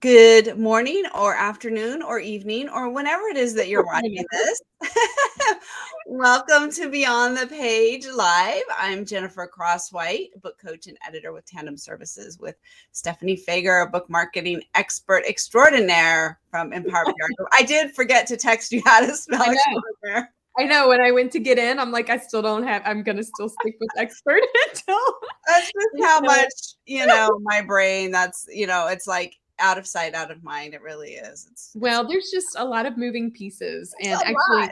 Good morning or afternoon or evening or whenever it is that you're watching Whenever. this. Welcome to Beyond the Page Live. I'm Jennifer Crosswhite, book coach and editor with Tandem Services with Stephanie Feger, a book marketing expert extraordinaire from Empower PR Group. I did forget to text you how to spell I know. extraordinaire. I know. When I went to get in, I'm like, I still don't have. I'm gonna still stick with expert until. That's just how until much, my brain, it's like out of sight, out of mind. It really is. It's Well, there's just a lot of moving pieces, and a lot. actually,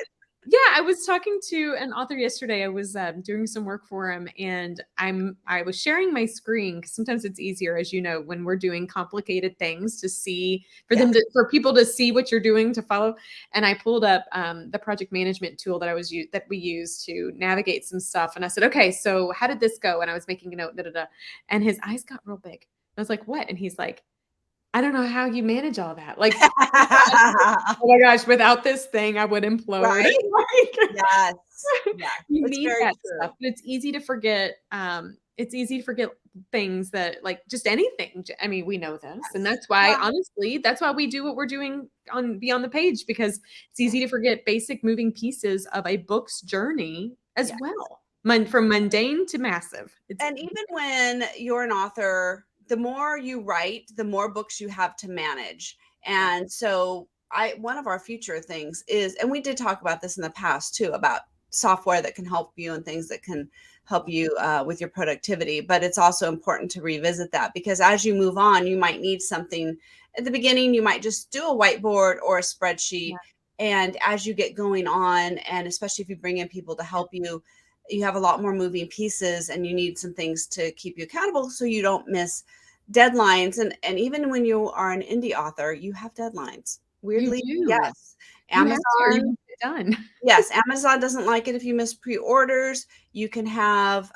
yeah, I was talking to an author yesterday. I was doing some work for him, and I was sharing my screen because sometimes it's easier, as you know, when we're doing complicated things to see Yeah. for people to see what you're doing to follow. And I pulled up the project management tool that we use to navigate some stuff, and I said, okay, so how did this go? And I was making a note, da da da, and his eyes got real big. I was like, what? And he's like, I don't know how you manage all that. Like, oh my gosh, without this thing, I would implode. Right? Like, Yes. Yes. you It's need very that true. stuff, but it's easy to forget. It's easy to forget things that, like, just anything. I mean, we know this, and Yes. that's why, Well, honestly, that's why we do what we're doing on Beyond the Page, because it's easy to forget basic moving pieces of a book's journey as yes. well. From mundane to massive. It's And even when you're an author, the more you write, the more books you have to manage. yeah, And so one of our future things is, and we did talk about this in the past too, about software that can help you and things that can help you with your productivity. But it's also important to revisit that because as you move on, you might need something at the beginning. You might just do a whiteboard or a spreadsheet. yeah, And as you get going on, and especially if you bring in people to help you, you have a lot more moving pieces and you need some things to keep you accountable so you don't miss deadlines. And even when you are an indie author, you have deadlines. you Weirdly, do. yes. You have to, or you Amazon, won't get done. yes, Amazon doesn't like it if you miss pre-orders. You can have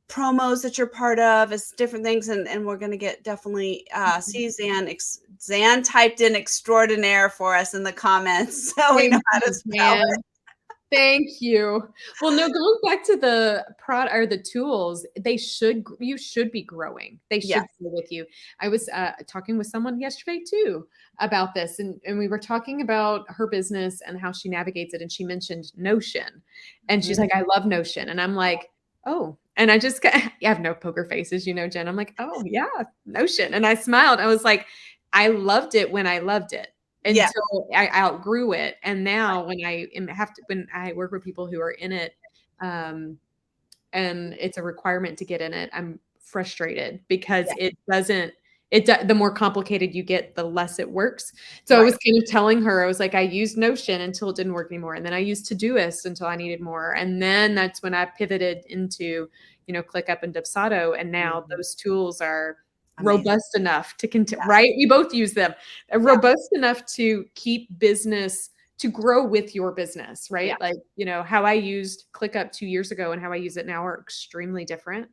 promos that you're part of. It's different things, and we're going to get definitely see Zan typed in extraordinaire for us in the comments so we know Thank how to you, spell it. Jan. Thank you. Well, no, going back to the prod or the tools, you should be growing. They should Yes. grow with you. I was talking with someone yesterday too about this, and we were talking about her business and how she navigates it. And she mentioned Notion, and she's Mhm. like, I love Notion. And I'm like, oh, and I just got, I have no poker faces, Jen. I'm like, oh, yeah, Notion. And I smiled. I was like, I loved it when I loved it Yes. until I outgrew it. And now when I work with people who are in it, um, and it's a requirement to get in it, I'm frustrated because Yes. the more complicated you get, the less it works. So I Right. was kind of telling her, I was like, I used Notion until it didn't work anymore. And then I used Todoist until I needed more. And then that's when I pivoted into, ClickUp and Dubsado. And now Mhm. those tools are Amazing. robust enough to continue, Yes. right? We both use them, Yeah. robust enough to keep business to grow with your business, Yeah. right? Like, how I used ClickUp 2 years ago and how I use it now are extremely different.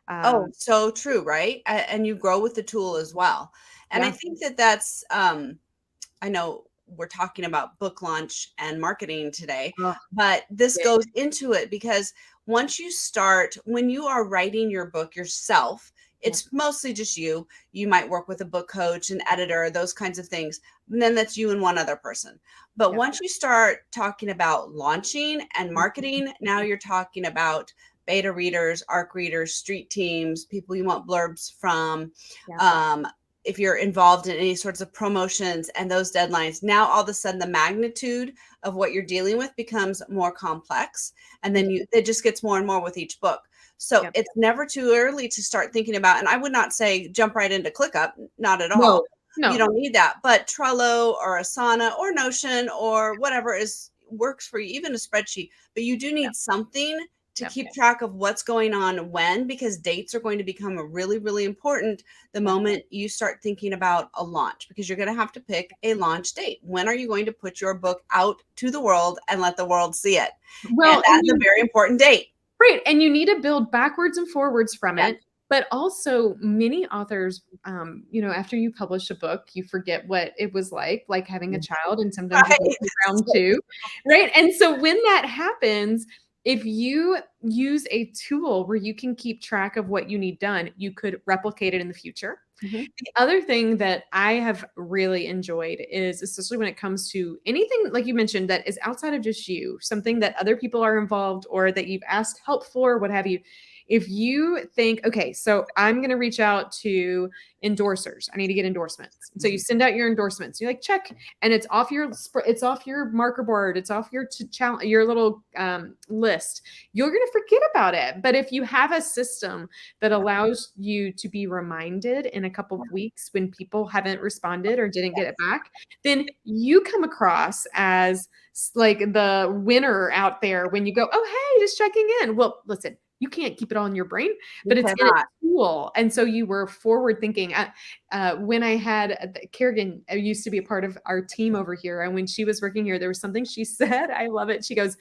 Oh, Um, so true, right? And you grow with the tool as well. And I yeah. think that that's I know we're talking about book launch and marketing today, Oh, but this big. goes into it because once you start, when you are writing your book yourself, Yeah. it's mostly just you. You might work with a book coach, an editor, those kinds of things. And then that's you and one other person. But Yeah. once you start talking about launching and marketing, now you're talking about beta readers, ARC readers, street teams, people you want blurbs from. Yeah. Um, if you're involved in any sorts of promotions and those deadlines, now all of a sudden the magnitude of what you're dealing with becomes more complex. And then it just gets more and more with each book. So Yep. it's never too early to start thinking about, and I would not say jump right into ClickUp, not at all. No, You no. don't need that, but Trello or Asana or Notion or whatever is works for you, even a spreadsheet, but you do Yeah. need something to Yep. keep track of what's going on when, because dates are going to become really, really important the Yeah. moment you start thinking about a launch, because you're going to have to pick a launch date. When are you going to put your book out to the world and let the world see it? And Well, and that's a very important date. right, and you need to build backwards and forwards from Yeah. it. But also, many authors, after you publish a book, you forget what it was like having a child, and sometimes you go Right. through round two, right? And so when that happens, if you use a tool where you can keep track of what you need done, you could replicate it in the future. Mhm. The other thing that I have really enjoyed is, especially when it comes to anything like you mentioned that is outside of just you, something that other people are involved or that you've asked help for, what have you. If you think, okay, so I'm going to reach out to endorsers, I need to get endorsements. So you Mhm. send out your endorsements. You like check, and it's off it's off your marker board. It's off your your little list. You're going to forget about it. But if you have a system that Yeah. allows you to be reminded in a couple of weeks when people haven't responded or didn't get it back, then you come across as like the winner out there when you go, oh, hey, just checking in. Well, listen, you can't keep it all in your brain, You but it's in a cannot. tool. And so you were forward thinking. When I had Kerrigan used to be a part of our team over here, and when she was working here, there was something she said. I love it. She goes,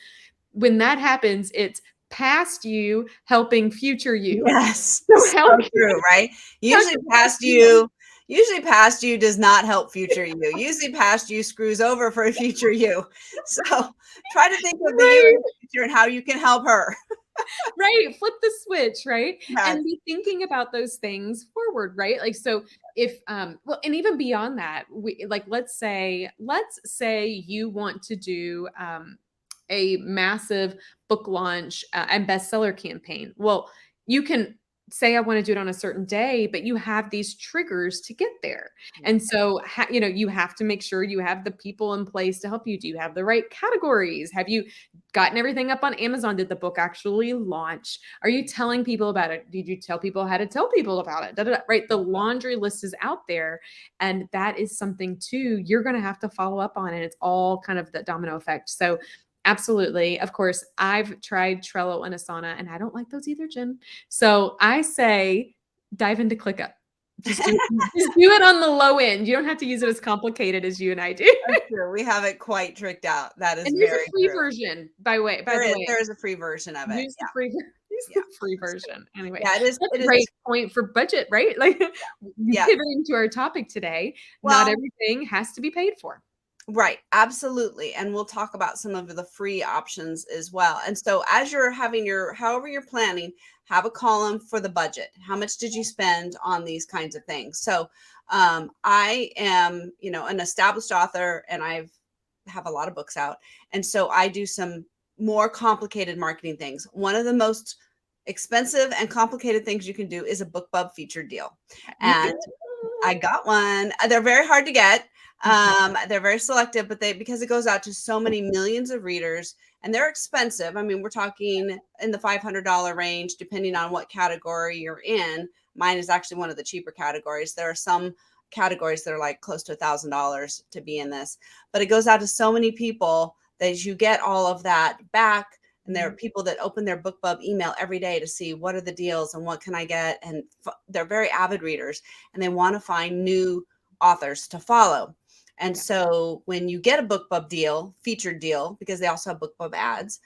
when that happens, it's past you helping future you. Yes. So So true, right? how Usually can past you usually past you does not help future you. Usually past you screws over for a future you. So try to think of the you in right, the future and how you can help her. right, flip the switch, right? Yes. And be thinking about those things forward, right? Like, so if well, and even beyond that, we like let's say you want to do a massive book launch and bestseller campaign. Well, you can say I want to do it on a certain day, but you have these triggers to get there. Yeah. And so, you have to make sure you have the people in place to help you. Do you have the right categories? Have you gotten everything up on Amazon? Did the book actually launch? Are you telling people about it? Did you tell people how to tell people about it? Da, da, da, right? The laundry list is out there. And that is something too you're going to have to follow up on. And it's all kind of the domino effect. So, absolutely. Of course, I've tried Trello and Asana, and I don't like those either, Jen. So I say dive into ClickUp. Just do it on the low end. You don't have to use it as complicated as you and I do. That's true. We have it quite tricked out. That is And there's very a free true. version, by the way. There is a free version of it. Use the free use Yeah. the free version. Anyway, Yeah, that's it a is. great point for budget, right? Like Yeah. pivoting to our topic today, not Well, everything has to be paid for. right, absolutely. And we'll talk about some of the free options as well. And so as you're having however you're planning, have a column for the budget. How much did you spend on these kinds of things? So I am, an established author and have a lot of books out. And so I do some more complicated marketing things. One of the most expensive and complicated things you can do is a BookBub featured deal. And I got one. They're very hard to get. Mhm. They're very selective, but because it goes out to so many millions of readers and they're expensive. I mean, we're talking in the $500 range, depending on what category you're in. Mine is actually one of the cheaper categories. There are some categories that are like close to $1,000 to be in this, but it goes out to so many people that you get all of that back. And there are people that open their BookBub email every day to see what are the deals and what can I get. And they're very avid readers and they want to find new authors to follow. And Yeah. so when you get a BookBub deal, featured deal, because they also have BookBub ads,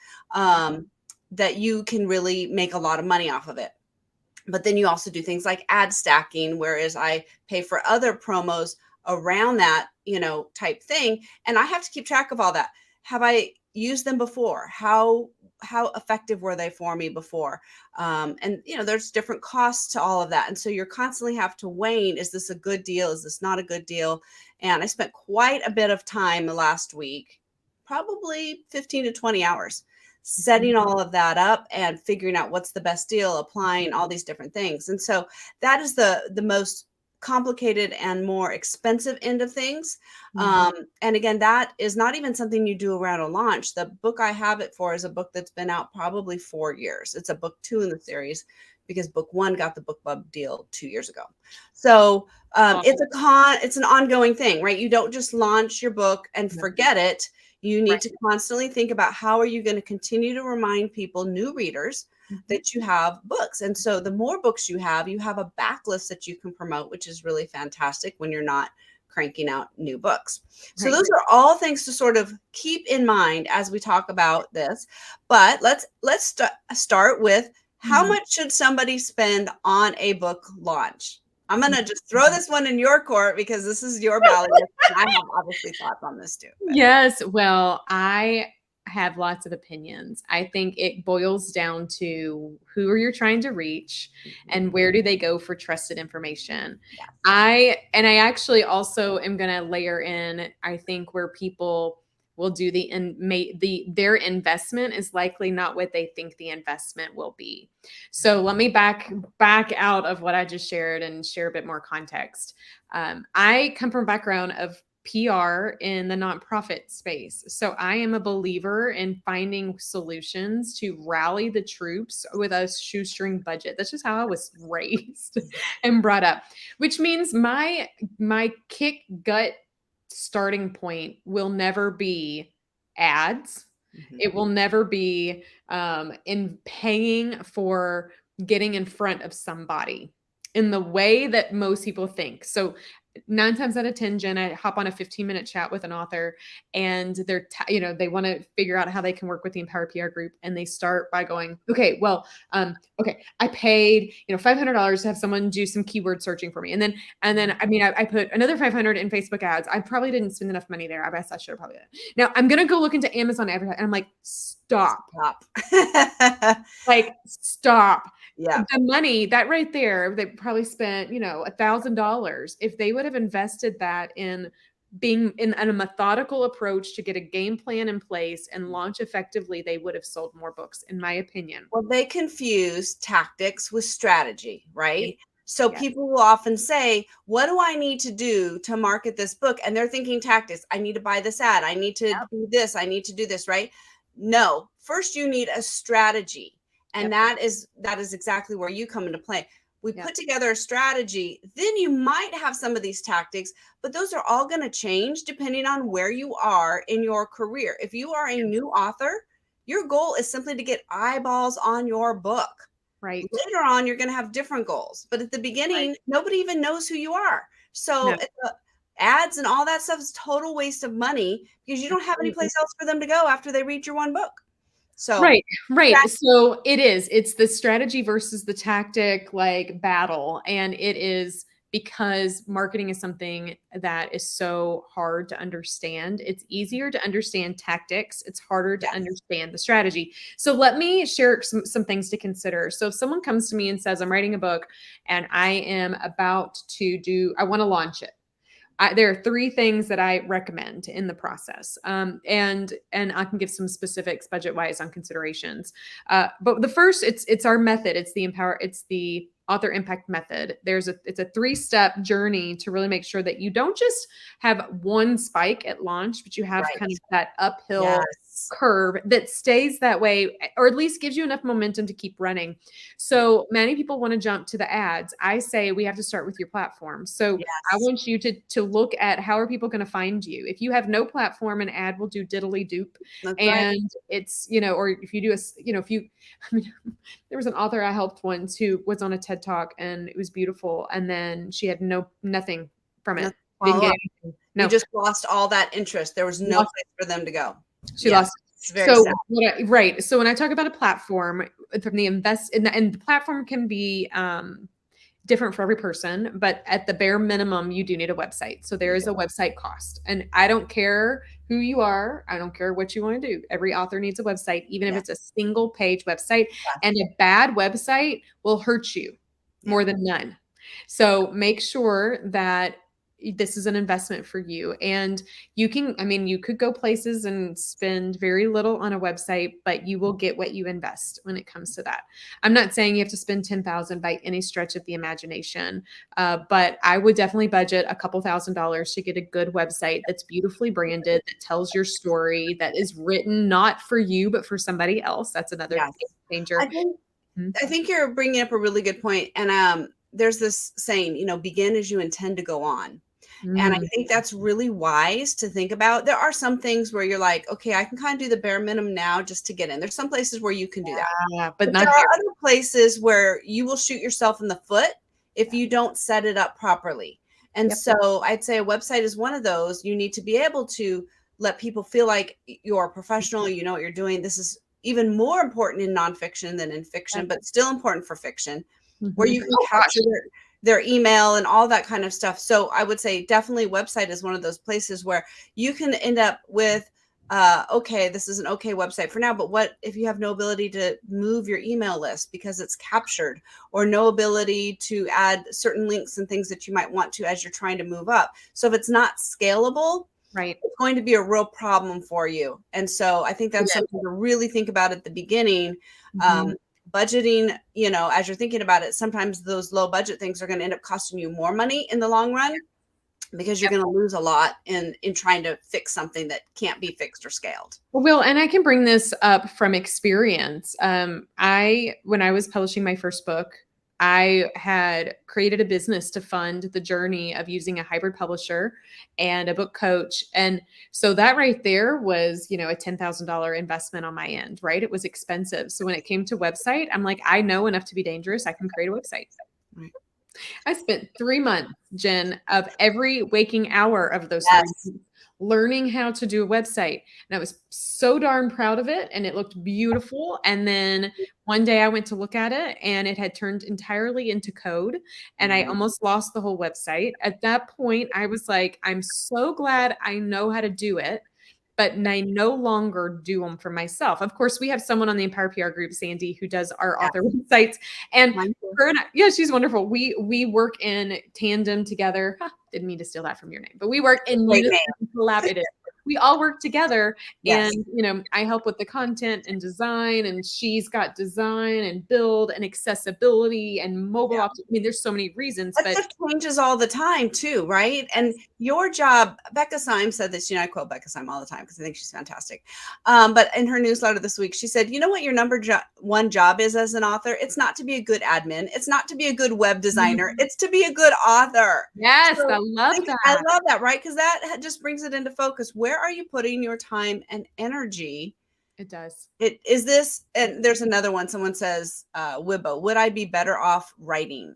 that you can really make a lot of money off of it. But then you also do things like ad stacking, whereas I pay for other promos around that, type thing. And I have to keep track of all that. Have I used them before? How effective were they for me before? And there's different costs to all of that. And so you're constantly have to weigh, is this a good deal? Is this not a good deal? And I spent quite a bit of time last week, probably 15 to 20 hours Mhm. setting all of that up and figuring out what's the best deal, applying all these different things. And so that is the most complicated and more expensive end of things. Mhm. And again, that is not even something you do around a launch. The book I have it for is a book that's been out probably 4 years. It's a book 2 in the series because book 1 got the BookBub deal 2 years ago. So Awesome. it's an ongoing thing, right? You don't just launch your book and Yeah. forget it. You Right. need to constantly think about how are you going to continue to remind people, new readers, Mhm. that you have books. And so the more books you have a backlist that you can promote, which is really fantastic when you're not cranking out new books. So Right. those are all things to sort of keep in mind as we talk about this. But start with how Mhm. much should somebody spend on a book launch? I'm going to just throw this one in your court because this is your bailiwick. And I have obviously thoughts on this too. But Yes, well, I have lots of opinions. I think it boils down to who are you trying to reach and where do they go for trusted information. Yes. I actually also am going to layer in, I think, where people will do their investment is likely not what they think the investment will be. So let me back out of what I just shared and share a bit more context. I come from a background of PR in the nonprofit space. So I am a believer in finding solutions to rally the troops with a shoestring budget. That's just how I was raised and brought up, which means my kick gut starting point will never be ads. It will never be in paying for getting in front of somebody in the way that most people think. So 9 times out of 10, Jen, I hop on a 15-minute chat with an author and they want to figure out how they can work with the Empower PR group. And they start by going, okay, well, okay, I paid, $500 to have someone do some keyword searching for me. And then, I put another 500 in Facebook ads. I probably didn't spend enough money there. I guess I should have probably done. Now I'm going to go look into Amazon advertising. And I'm like, stop. Like, stop. Yeah. The money that right there, they probably spent, $1,000. If they would have invested that in being in a methodical approach to get a game plan in place and launch effectively, they would have sold more books, in my opinion. Well, they confuse tactics with strategy, right? So Yes. people will often say, what do I need to do to market this book? And they're thinking tactics. I need to buy this ad. I need to do this. I need to do this, right? No, first you need a strategy. And that is exactly where you come into play. We put together a strategy, then you might have some of these tactics, but those are all going to change depending on where you are in your career. If you are a new author, your goal is simply to get eyeballs on your book. Right. Later on, you're going to have different goals. But at the beginning, nobody even knows who you are. So ads and all that stuff is total waste of money because you don't have any place else for them to go after they read your one book. So right. So it's the strategy versus the tactic battle. And it is because marketing is something that is so hard to understand. It's easier to understand tactics. It's harder to understand the strategy. So let me share some things to consider. So if someone comes to me and says, I'm writing a book and I am about to I want to launch it. There are 3 things that I recommend in the process. And I can give some specifics budget wise on considerations. But the first, it's our method. It's the author impact method. It's a 3-step journey to really make sure that you don't just have one spike at launch, but you have kind of that uphill curve that stays that way, or at least gives you enough momentum to keep running. So many people want to jump to the ads. I say we have to start with your platform. So I want you to look at how are people going to find you. If you have no platform, an ad will do diddly doop. And it's, or if you do there was an author I helped once who was on a TED Talk and it was beautiful. And then she had nothing from it. Didn't get anything. No. You just lost all that interest. There was no place for them to go. She lost. It's very sad. Right. So when I talk about a platform from the and the platform can be different for every person, but at the bare minimum, you do need a website. So there is a website cost. And I don't care who you are. I don't care what you want to do. Every author needs a website, even if it's a single page website. And a bad website will hurt you more than none. So make sure that this is an investment for you. And you could go places and spend very little on a website, but you will get what you invest when it comes to that. I'm not saying you have to spend $10,000 by any stretch of the imagination, but I would definitely budget a couple $1,000s to get a good website that's beautifully branded, that tells your story, that is written not for you, but for somebody else. That's another danger. I think you're bringing up a really good point. And there's this saying, begin as you intend to go on. And I think that's really wise to think about. There are some things where you're like, okay, I can kind of do the bare minimum now just to get in. There's some places where you can do that. But there are other places where you will shoot yourself in the foot if you don't set it up properly. And so I'd say a website is one of those. You need to be able to let people feel like you're a professional, you know what you're doing. This is even more important in nonfiction than in fiction, but still important for fiction, where you can capture their email and all that kind of stuff. So I would say definitely website is one of those places where you can end up with okay, this is an okay website for now, but what if you have no ability to move your email list because it's captured, or no ability to add certain links and things that you might want to as you're trying to move up? So if it's not scalable, Right. it's going to be a real problem for you. And so I think that's something to really think about at the beginning. Mhm. Budgeting, as you're thinking about it, sometimes those low budget things are going to end up costing you more money in the long run, because you're Yep. going to lose a lot in trying to fix something that can't be fixed or scaled. Well, and I can bring this up from experience. When I was publishing my first book, I had created a business to fund the journey of using a hybrid publisher and a book coach. And so that right there was, a $10,000 investment on my end, right? It was expensive. So when it came to website, I'm like, I know enough to be dangerous. I can create a website. Right. I spent 3 months, Jen, of every waking hour of those 3 Yes. months learning how to do a website. And I was so darn proud of it. And it looked beautiful. And then one day I went to look at it and it had turned entirely into code. And I almost lost the whole website. At that point, I was like, I'm so glad I know how to do it, but I no longer do them for myself. Of course, we have someone on the Empire PR group, Sandy, who does our Yeah. author websites. And Mine too. her and I, yeah, she's wonderful. We work in tandem together. Didn't mean to steal that from your name, but we work in Great unison, name. collaborative. We all work together, Yes. and I help with the content and design, and she's got design and build and accessibility and mobile. Yeah. I mean, there's so many reasons, That but stuff changes all the time too, right? And your job, Becca Syme said this, I quote Becca Syme all the time because I think she's fantastic. But in her newsletter this week, she said, you know what your one job is as an author? It's not to be a good admin. It's not to be a good web designer. It's to be a good author. yes, So I love I that. love that, right? Because that just brings it into focus. Where are you putting your time and energy? It does. It is this, and there's another one. Someone says, Wibbo, would I be better off writing?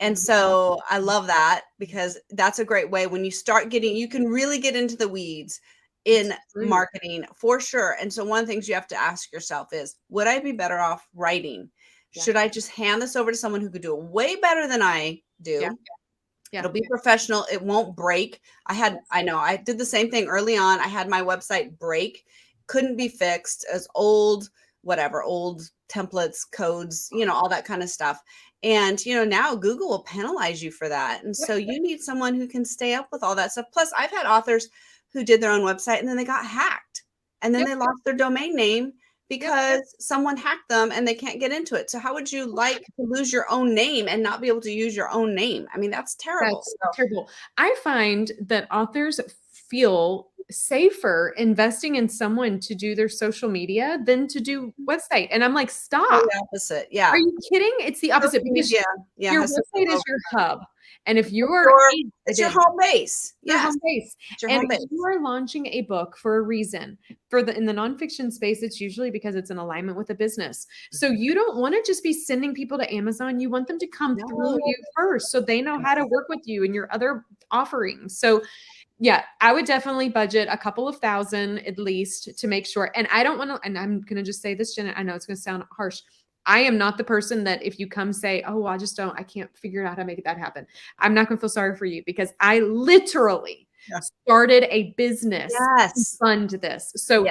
And so I love that, because that's a great way when you start getting, you can really get into the weeds in It's true. marketing for sure. And so one of the things you have to ask yourself is, would I be better off writing? Yeah. Should I just hand this over to someone who could do it way better than I do? Yeah. Yeah. It'll be professional. It won't break. I know I did the same thing early on. I had my website break, couldn't be fixed, as old, whatever, old templates, codes, all that kind of stuff. And, now Google will penalize you for that. And so you need someone who can stay up with all that stuff. Plus, I've had authors who did their own website and then they got hacked, and then Yep. they lost their domain name because someone hacked them and they can't get into it. So how would you like to lose your own name and not be able to use your own name? I mean, that's terrible. That's terrible. I find that authors feel safer investing in someone to do their social media than to do website. And I'm like, stop. The opposite. Yeah. Are you kidding? It's the opposite, because Yeah. your Has to website go is your hub. And if you're it's your home base. your Yes. home base. It's your And home base. you are launching a book for a reason. In the nonfiction space, it's usually because it's in alignment with a business. So you don't want to just be sending people to Amazon. You want them to come through you first, so they know how to work with you and your other offerings. So yeah, I would definitely budget a couple of thousand at least to make sure. And I don't want to, and I'm going to just say this, Jenna, I know it's going to sound harsh. I am not the person that if you come say, oh, I can't figure out how to make that happen, I'm not going to feel sorry for you, because I literally started a business to fund this. So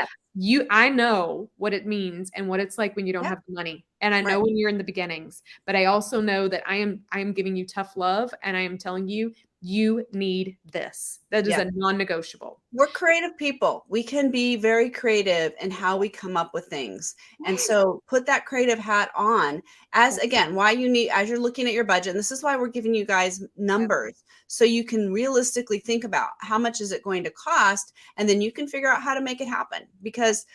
I know what it means and what it's like when you don't have the money. And I know when you're in the beginnings, but I also know that I am giving you tough love, and I am telling you, you need this. That is a non-negotiable. We're creative people. We can be very creative in how we come up with things. And so put that creative hat on as you're looking at your budget. And this is why we're giving you guys numbers, so you can realistically think about how much is it going to cost, and then you can figure out how to make it happen, because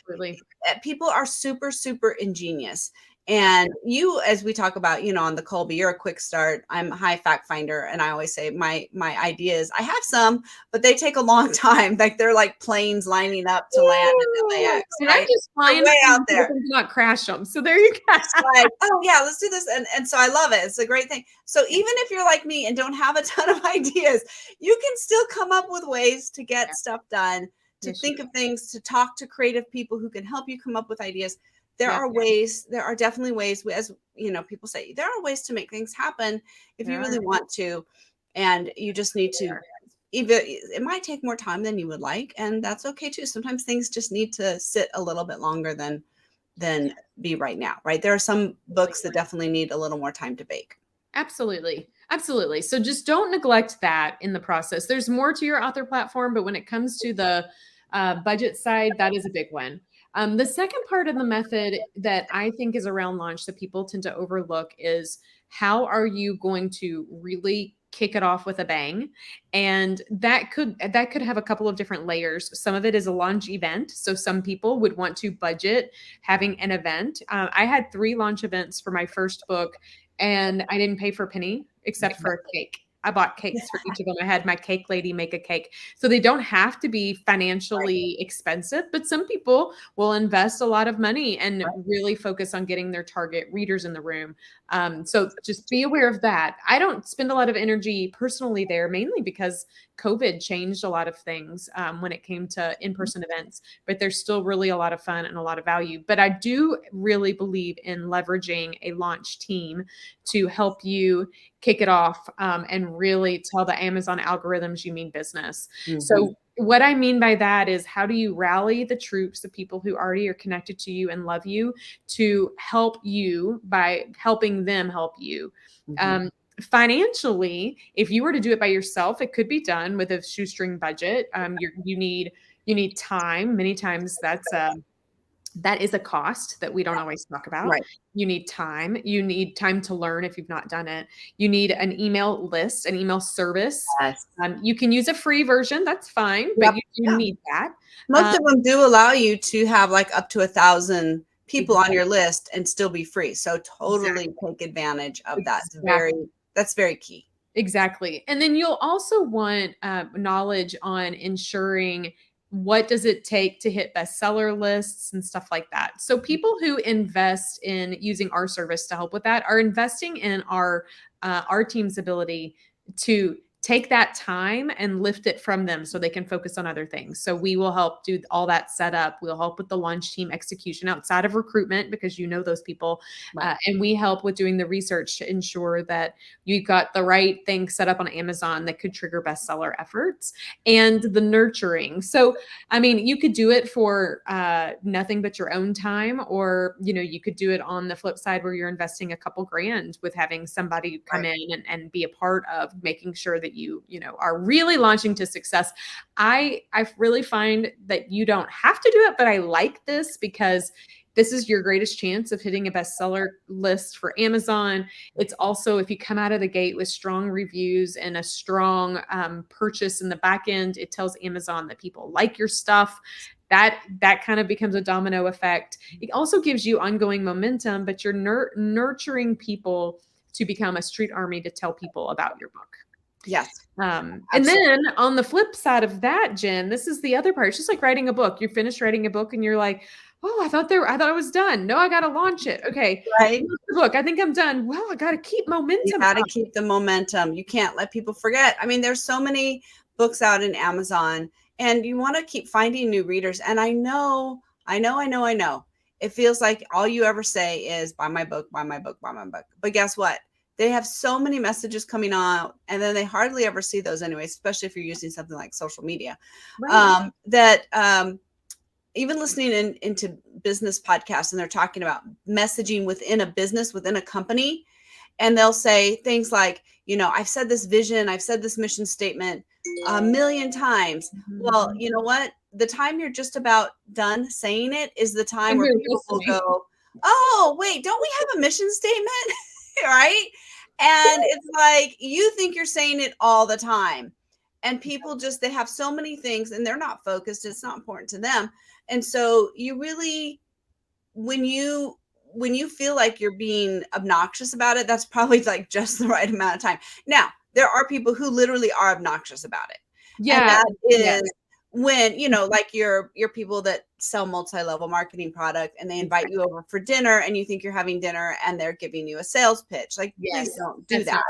people are super, super ingenious. And you, as we talk about, on the Colby, you're a quick start. I'm a high fact finder. And I always say my ideas, I have some, but they take a long time. Like they're like planes lining up to land at LAX. And I'm just flying way out there to not crash them. So there you go. It's like, oh yeah, let's do this. And so I love it. It's a great thing. So even if you're like me and don't have a ton of ideas, you can still come up with ways to get stuff done, to think of things, to talk to creative people who can help you come up with ideas. There are definitely ways, as people say, there are ways to make things happen if you really want to, and you just need to even it might take more time than you would like, and that's okay too. Sometimes things just need to sit a little bit longer than be right now, right? There are some books that definitely need a little more time to bake. Absolutely. Absolutely. So just don't neglect that in the process. There's more to your author platform, but when it comes to the budget side, that is a big one. The second part of the method that I think is around launch that people tend to overlook is how are you going to really kick it off with a bang? And that could have a couple of different layers. Some of it is a launch event. So some people would want to budget having an event. I had 3 launch events for my first book, and I didn't pay for a penny except for a cake. I bought cakes for each of them. I had my cake lady make a cake. So they don't have to be financially expensive, but some people will invest a lot of money and really focus on getting their target readers in the room. So just be aware of that. I don't spend a lot of energy personally there, mainly because COVID changed a lot of things when it came to in-person events, but there's still really a lot of fun and a lot of value. But I do really believe in leveraging a launch team to help you kick it off and really tell the Amazon algorithms you mean business. Mm-hmm. So what I mean by that is how do you rally the troops, the people who already are connected to you and love you, to help you by helping them help you. Mm-hmm. Financially, if you were to do it by yourself, it could be done with a shoestring budget. You need time. Many times that is a cost that we don't always talk about. Right. You need time. You need time to learn if you've not done it. You need an email list, an email service. Yes. You can use a free version. That's fine, but you do need that. Most of them do allow you to have like up to 1,000 people on your list and still be free. So totally take advantage of that. That's very key. Exactly. And then you'll also want knowledge on ensuring what does it take to hit bestseller lists and stuff like that. So people who invest in using our service to help with that are investing in our team's ability to take that time and lift it from them so they can focus on other things. So we will help do all that setup. We'll help with the launch team execution outside of recruitment because you know those people. Right. And we help with doing the research to ensure that you've got the right thing set up on Amazon that could trigger bestseller efforts and the nurturing. So, I mean, you could do it for nothing but your own time, or, you could do it on the flip side where you're investing a couple grand with having somebody come in and be a part of making sure that you are really launching to success. I really find that you don't have to do it, but I like this because this is your greatest chance of hitting a bestseller list for Amazon. It's also, if you come out of the gate with strong reviews and a strong purchase in the back end, it tells Amazon that people like your stuff. That kind of becomes a domino effect. It also gives you ongoing momentum, but you're nurturing people to become a street army to tell people about your book. Yes. And then on the flip side of that, Jen, this is the other part. It's just like writing a book. You're finished writing a book and you're like, oh, I thought I was done. No, I got to launch it. Okay. Right. The book. I think I'm done. Well, I got to keep momentum. You got to keep the momentum. You can't let people forget. I mean, there's so many books out in Amazon and you want to keep finding new readers. And I know. It feels like all you ever say is buy my book, buy my book, buy my book. But guess what? They have so many messages coming out and then they hardly ever see those anyway, especially if you're using something like social media. Right. Even listening into business podcasts and they're talking about messaging within a business, within a company, and they'll say things like, I've said this vision, I've said this mission statement a million times. Mm-hmm. Well, you know what? The time you're just about done saying it is the time where people will go, oh, wait, don't we have a mission statement? Right? And it's like, you think you're saying it all the time. And people they have so many things and they're not focused. It's not important to them. And so you really, when you feel like you're being obnoxious about it, that's probably like just the right amount of time. Now, there are people who literally are obnoxious about it. Yeah. And that is when, like your people that sell multi-level marketing product and they invite you over for dinner and you think you're having dinner and they're giving you a sales pitch. Like, please don't do that.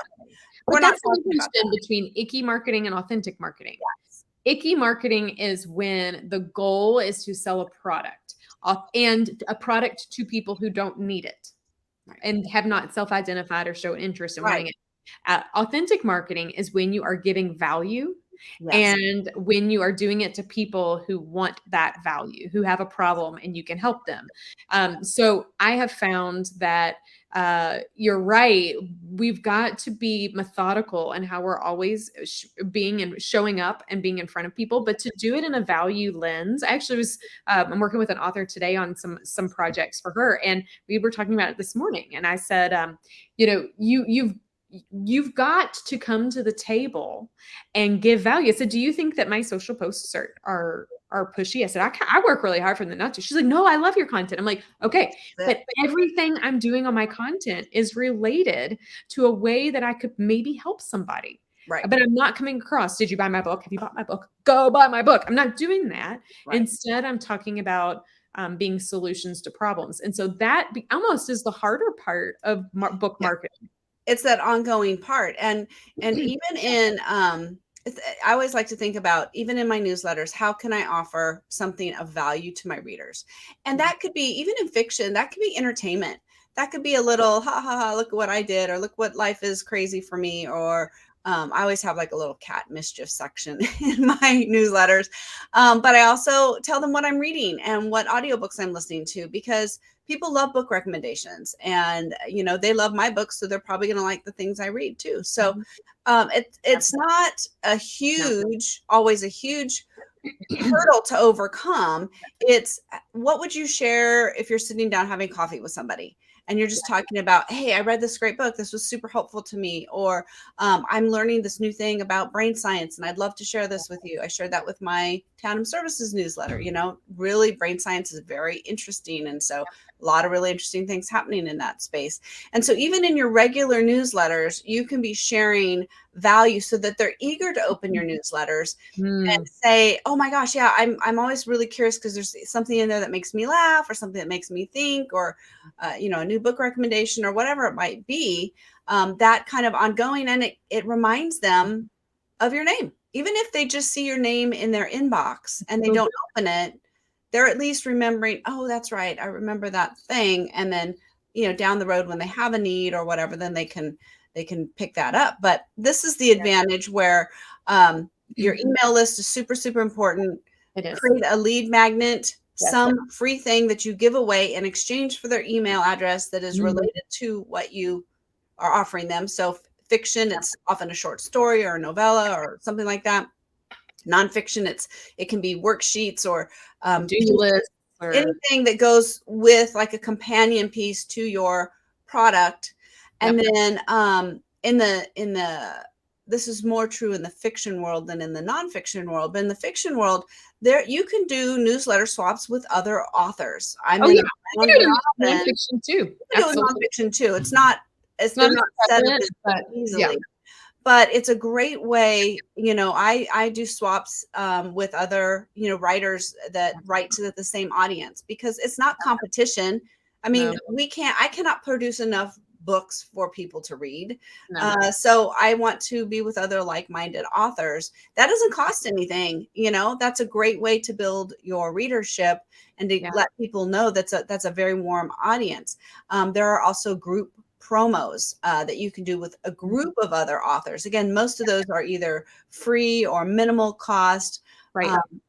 We're not talking about that. Between icky marketing and authentic marketing. Yes. Icky marketing is when the goal is to sell a product and a product to people who don't need it and have not self-identified or show interest in wanting it. Authentic marketing is when you are giving value Yes. and when you are doing it to people who want that value, who have a problem and you can help them. So I have found that you're right. We've got to be methodical in how we're always being and showing up and being in front of people, but to do it in a value lens. I actually was, I'm working with an author today on some projects for her, and we were talking about it this morning. And I said, you know, you've got to come to the table and give value. I said, do you think that my social posts are pushy? I said, I work really hard for them not to. She's like, no, I love your content. I'm like, okay, but everything I'm doing on my content is related to a way that I could maybe help somebody. Right. But I'm not coming across, did you buy my book? Have you bought my book? Go buy my book. I'm not doing that. Right. Instead, I'm talking about being solutions to problems. And so that almost is the harder part of book marketing. It's that ongoing part. And even in, I always like to think about, even in my newsletters, how can I offer something of value to my readers? And that could be, even in fiction, that could be entertainment. That could be a little, ha ha ha, look at what I did, or look what life is crazy for me. Or I always have like a little cat mischief section in my newsletters. But I also tell them what I'm reading and what audiobooks I'm listening to, because people love book recommendations, and they love my books, so they're probably going to like the things I read too. So it's not always a huge hurdle to overcome. It's, what would you share if you're sitting down having coffee with somebody and you're just talking about, hey, I read this great book, this was super helpful to me, or I'm learning this new thing about brain science and I'd love to share this with you. I shared that with my Tandem Services newsletter. Really, brain science is very interesting, and so a lot of really interesting things happening in that space. And so even in your regular newsletters, you can be sharing value so that they're eager to open your newsletters and say, oh my gosh, yeah, I'm always really curious because there's something in there that makes me laugh, or something that makes me think, or a new book recommendation, or whatever it might be. That kind of ongoing, and it reminds them of your name. Even if they just see your name in their inbox and they don't open it, they're at least remembering, oh, that's right, I remember that thing. And then down the road when they have a need or whatever, then they can pick that up. But this is the advantage where your email list is super, super important. It is. Create a lead magnet, some free thing that you give away in exchange for their email address that is related to what you are offering them. So fiction, it's often a short story or a novella or something like that. Nonfiction, it can be worksheets or lists, or anything that goes with like a companion piece to your product. And then in the this is more true in the fiction world than in the nonfiction world. But in the fiction world, there you can do newsletter swaps with other authors. You can do it in nonfiction too. You can do it in nonfiction too. It's not set up as easily. But it's a great way. I do swaps with other writers that write to the same audience, because it's not competition. I mean, I cannot produce enough books for people to read. So I want to be with other like-minded authors. That doesn't cost anything. That's a great way to build your readership and to let people know that's a very warm audience. There are also group promos that you can do with a group of other authors. Again, most of those are either free or minimal cost.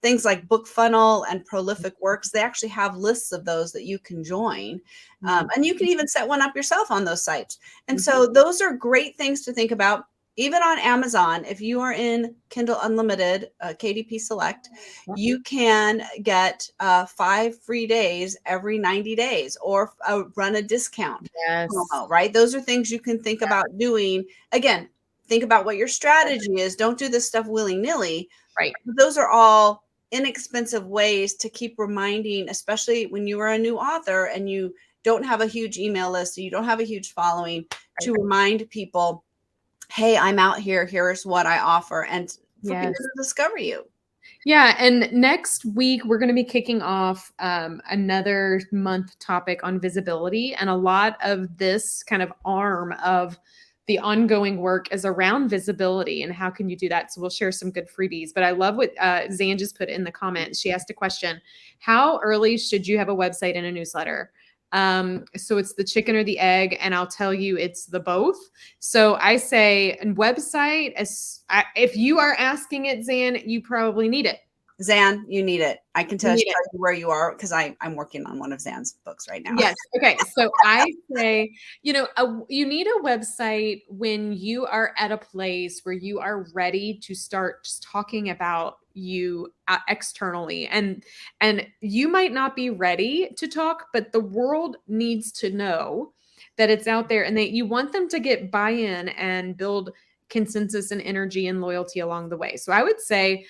Things like Book Funnel and Prolific Works, they actually have lists of those that you can join. And you can even set one up yourself on those sites. And so those are great things to think about. Even on Amazon, if you are in Kindle Unlimited, KDP Select, you can get 5 free days every 90 days, or run a discount promo, right? Those are things you can think about doing. Again, think about what your strategy is. Don't do this stuff willy-nilly. Right. Those are all inexpensive ways to keep reminding, especially when you are a new author and you don't have a huge email list, you don't have a huge following, to remind people, hey, I'm out here. Here's what I offer, and for people to discover you. Yeah. And next week, we're going to be kicking off another month topic on visibility. And a lot of this kind of arm of the ongoing work is around visibility and how can you do that. So we'll share some good freebies. But I love what Zan just put in the comments. She asked a question: how early should you have a website and a newsletter? So it's the chicken or the egg, and I'll tell you it's the both. So I say a website, if you are asking it, Zan, you probably need it. Zan, you need it. I can tell You you need it. where you are because I'm working on one of Zan's books right now. Yes. Okay. So I say, you need a website when you are at a place where you are ready to start just talking about you externally, and you might not be ready to talk, but the world needs to know that it's out there, and that you want them to get buy-in and build consensus and energy and loyalty along the way. So I would say,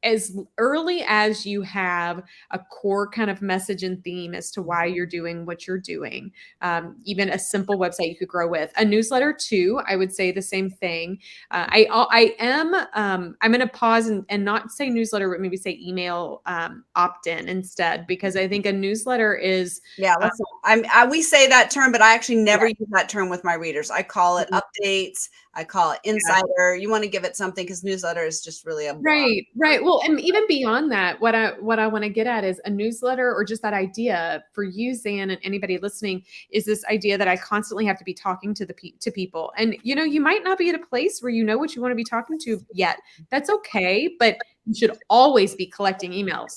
as early as you have a core kind of message and theme as to why you're doing what you're doing. Even a simple website you could grow with. A newsletter too, I would say the same thing. I'm going to pause and not say newsletter, but maybe say email opt-in instead, because I think a newsletter is Yeah, we say that term, but I actually never use that term with my readers. I call it updates. I call it insider. You want to give it something because newsletter is just really a right. Well, and even beyond that, what I want to get at is a newsletter, or just that idea for you, Zan, and anybody listening, is this idea that I constantly have to be talking to to people. And you might not be at a place where you know what you want to be talking to yet. That's okay, but you should always be collecting emails.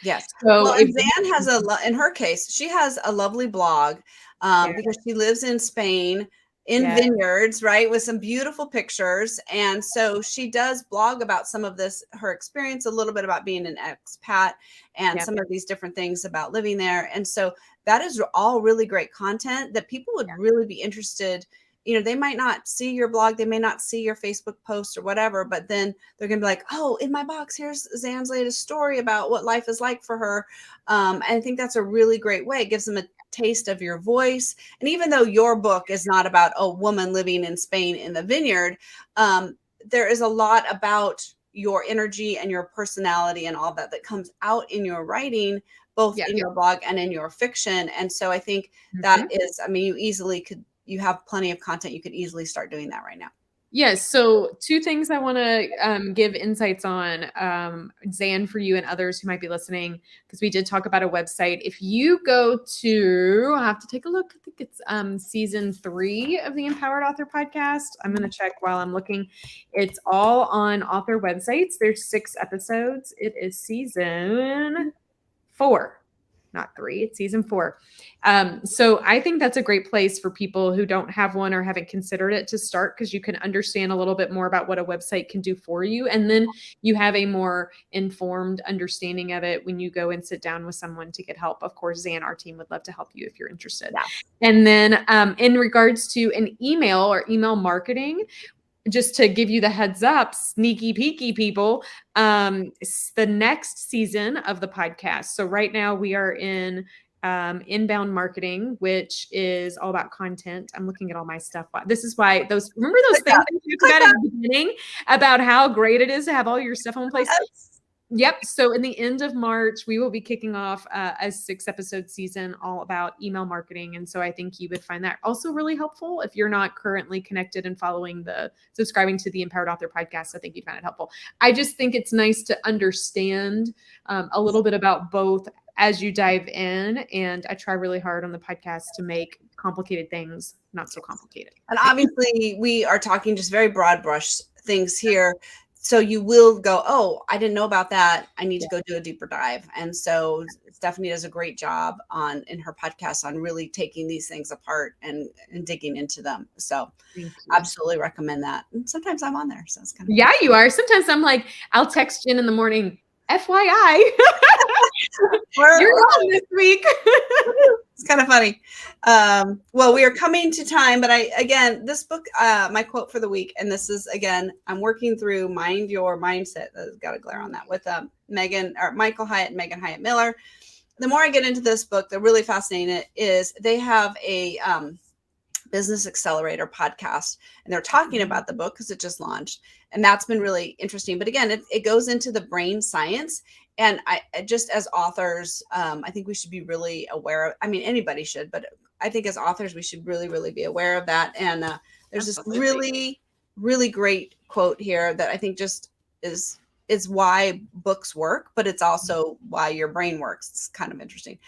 Yes. So well, and Zan has in her case, she has a lovely blog because she lives in Spain in vineyards, right, with some beautiful pictures. And so she does blog about some of this, her experience, a little bit about being an expat and some of these different things about living there. And so that is all really great content that people would really be interested. They might not see your blog, they may not see your Facebook post or whatever, but then they're going to be like, oh, in my box, here's Zan's latest story about what life is like for her. And I think that's a really great way. It gives them a taste of your voice. And even though your book is not about a woman living in Spain in the vineyard, there is a lot about your energy and your personality and all that comes out in your writing, both in your blog and in your fiction. And so I think that is, you have plenty of content. You could easily start doing that right now. Yes. So 2 things I want to give insights on, Zan, for you and others who might be listening, because we did talk about a website. If you go to, I'll have to take a look. I think it's season 3 of the Empowered Author podcast. I'm going to check while I'm looking. It's all on author websites. There's 6 episodes. It is season 4. Not 3, it's season 4. So I think that's a great place for people who don't have one or haven't considered it to start, because you can understand a little bit more about what a website can do for you. And then you have a more informed understanding of it when you go and sit down with someone to get help. Of course, Zan, our team, would love to help you if you're interested. Yeah. And then in regards to an email or email marketing, just to give you the heads up, sneaky peeky people, the next season of the podcast. So right now we are in inbound marketing, which is all about content. I'm looking at all my stuff. This is why remember those things we talked about at the beginning about how great it is to have all your stuff on place? Yep. So in the end of March, we will be kicking off a 6-episode season all about email marketing. And so I think you would find that also really helpful. If you're not currently connected and subscribing to the Empowered Author podcast, I think you'd find it helpful. I just think it's nice to understand a little bit about both as you dive in. And I try really hard on the podcast to make complicated things not so complicated. And obviously we are talking just very broad brush things here. So you will go, oh, I didn't know about that. I need to go do a deeper dive. And so Stephanie does a great job in her podcast on really taking these things apart and digging into them. So absolutely recommend that. And sometimes I'm on there. So it's kind of fun. You are. Sometimes I'm like, I'll text Jen in the morning, FYI, you're on this week. It's kind of funny. Well, we are coming to time, but this book, my quote for the week, and this is, again, I'm working through Mind Your Mindset. I've got a glare on that with Michael Hyatt and Megan Hyatt Miller. The more I get into this book, the really fascinating is they have a Business Accelerator podcast, and they're talking about the book because it just launched, and that's been really interesting. But again, it goes into the brain science, and I just as authors, I think we should be really aware of. I mean, anybody should, but I think as authors, we should really, really be aware of that. And there's this really, really great quote here that I think just is why books work, but it's also why your brain works. It's kind of interesting.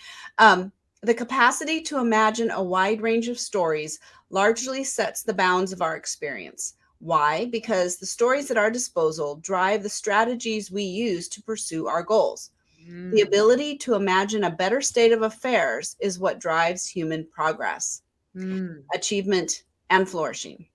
The capacity to imagine a wide range of stories largely sets the bounds of our experience. Why? Because the stories at our disposal drive the strategies we use to pursue our goals. The Mm, ability to imagine a better state of affairs is what drives human progress, mm, achievement, and flourishing.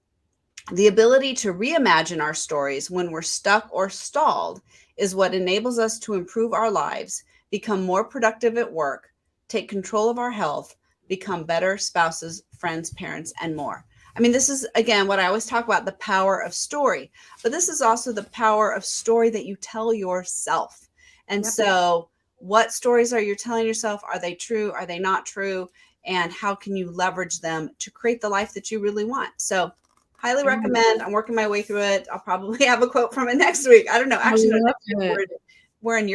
The ability to reimagine our stories when we're stuck or stalled is what enables us to improve our lives, become more productive at work, take control of our health, become better spouses, friends, parents, and more. I mean, this is again what I always talk about, the power of story, but this is also the power of story that you tell yourself. And yep. so, what stories are you telling yourself? Are they true? Are they not true? And how can you leverage them to create the life that you really want? So, highly Mm, recommend. I'm working my way through it. I'll probably have a quote from it next week. I don't know. I Actually, no, love next week it. we're in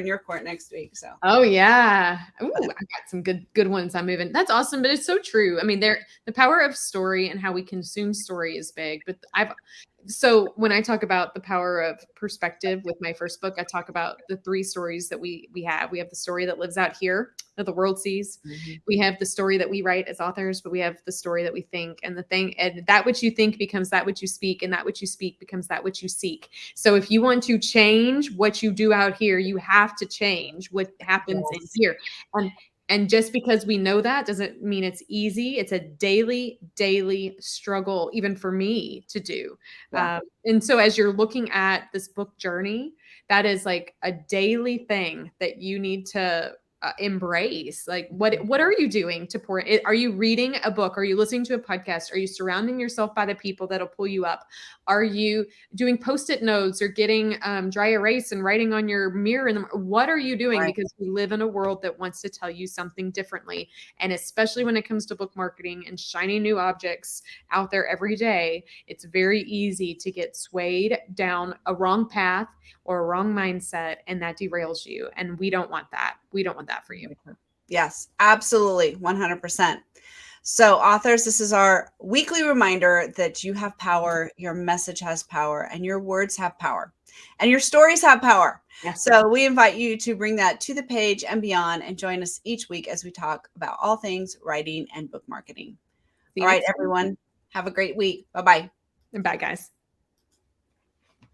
your court next week. So, Oh yeah. Ooh, but I got some good ones I'm moving. That's awesome, but it's so true. I mean, the power of story and how we consume story is big, but I've so when I talk about the power of perspective with my first book, I talk about the three stories that we have. We have the story that lives out here that the world sees. mhm. We have the story that we write as authors, but we have the story that we think, and the thing, and that which you think becomes that which you speak, and that which you speak becomes that which you seek. So if you want to change what you do out here, you have to change what happens in Yes, here. And and just because we know that doesn't mean it's easy. It's a daily struggle, even for me to do. yeah, And so as you're looking at this book journey, that is like a daily thing that you need to embrace. Like what are you doing to pour it? Are you reading a book? Are you listening to a podcast? Are you surrounding yourself by the people that'll pull you up? Are you doing post-it notes or getting dry erase and writing on your mirror? And what are you doing? right. Because we live in a world that wants to tell you something differently. And especially when it comes to book marketing and shiny new objects out there every day, it's very easy to get swayed down a wrong path or a wrong mindset, and that derails you. And we don't want that. We don't want that for you. Yes, absolutely, 100%. So, authors, this is our weekly reminder that you have power, your message has power, and your words have power, and your stories have power. Yes. So, we invite you to bring that to the page and beyond and join us each week as we talk about all things writing and book marketing. See All you right, next time. everyone, have a great week. Bye bye. And bye, guys.